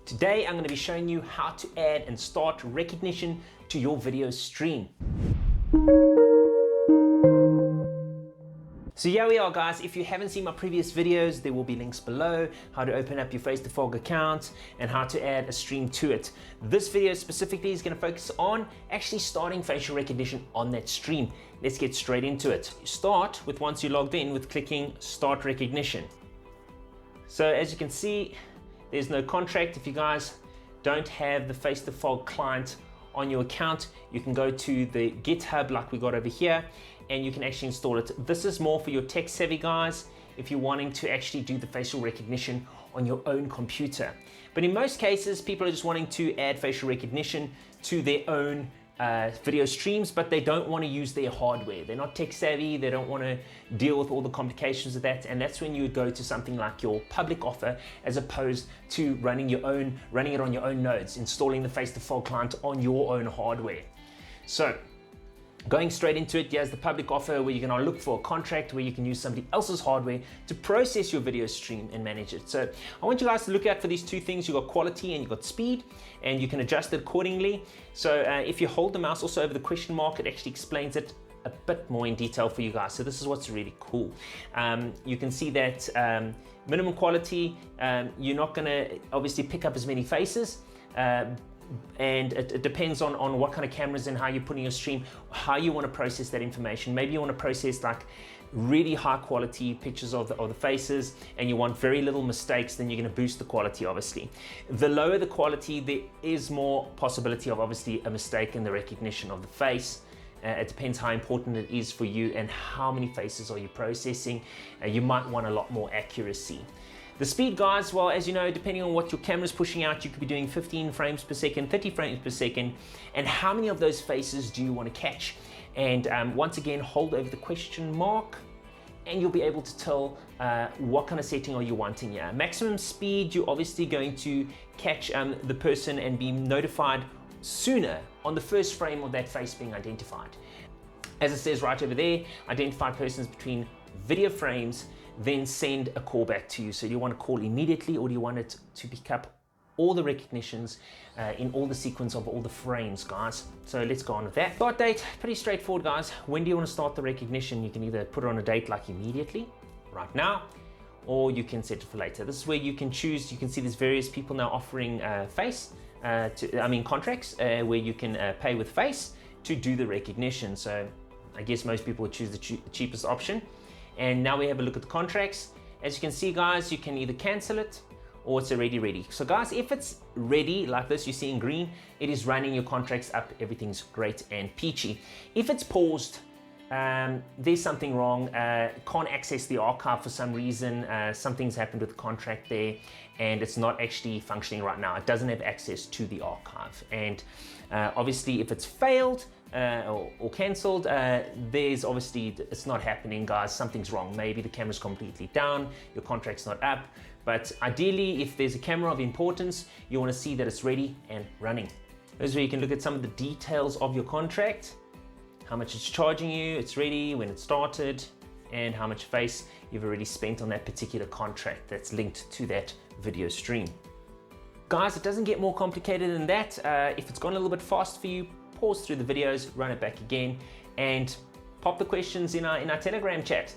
Today I'm going to be showing you how to add and start recognition to your video stream. So here we are, guys. If you haven't seen my previous videos, there will be links below, how to open up your Faceter Facial account and how to add a stream to it. This video specifically is going to focus on actually starting facial recognition on that stream. Let's get straight into it. Start with, once you're logged in, with clicking Start Recognition. So as you can see, there's no contract. If you guys don't have the Faceter Facial client on your account, you can go to the GitHub like we got over here, and you can actually install it. This is more for your tech savvy guys if you're wanting to actually do the facial recognition on your own computer. But in most cases, people are just wanting to add facial recognition to their own video streams, but they don't want to use their hardware. They're not tech savvy, they don't want to deal with all the complications of that, and that's when you would go to something like your public offer as opposed to running it on your own nodes, installing the Faceter Facial client on your own hardware. So going straight into it, here's the public offer where you're going to look for a contract where you can use somebody else's hardware to process your video stream and manage it. So I want you guys to look out for these two things. You've got quality and you've got speed, and you can adjust it accordingly. So if you hold the mouse also over the question mark, it actually explains it a bit more in detail for you guys. So this is what's really cool. You can see that minimum quality, you're not going to obviously pick up as many faces. And it depends on what kind of cameras and how you're putting your stream, how you want to process that information. Maybe you want to process like really high quality pictures of the faces, and you want very little mistakes, then you're going to boost the quality, obviously. The lower the quality, there is more possibility of obviously a mistake in the recognition of the face. It depends how important it is for you and how many faces are you processing. You might want a lot more accuracy. The speed, guys, well, as you know, depending on what your camera's pushing out, you could be doing 15 frames per second, 30 frames per second, and how many of those faces do you want to catch? And once again, hold over the question mark, and you'll be able to tell what kind of setting are you wanting here. Maximum speed, you're obviously going to catch the person and be notified sooner on the first frame of that face being identified. As it says right over there, identify persons between video frames, then send a call back to you. So do you want to call immediately, or do you want it to pick up all the recognitions in all the sequence of all the frames, guys? So let's go on with that. Start date, pretty straightforward, guys. When do you want to start the recognition? You can either put it on a date like immediately, right now, or you can set it for later. This is where you can choose. You can see there's various people now offering contracts where you can pay with face to do the recognition. So I guess most people would choose the cheapest option. And now we have a look at the contracts. As you can see, guys, you can either cancel it or it's already ready. So guys, if it's ready like this, you see in green, it is running your contracts up. Everything's great and peachy. If it's paused, there's something wrong. Can't access the archive for some reason. Something's happened with the contract there, and it's not actually functioning right now. It doesn't have access to the archive. And obviously, if it's failed or cancelled, there's obviously, it's not happening, guys. Something's wrong. Maybe the camera's completely down, your contract's not up. But ideally, if there's a camera of importance, you want to see that it's ready and running. This is where you can look at some of the details of your contract, how much it's charging you, it's ready, when it started, and how much face you've already spent on that particular contract that's linked to that video stream. Guys, it doesn't get more complicated than that. If it's gone a little bit fast for you, pause through the videos, run it back again, and pop the questions in our Telegram chat.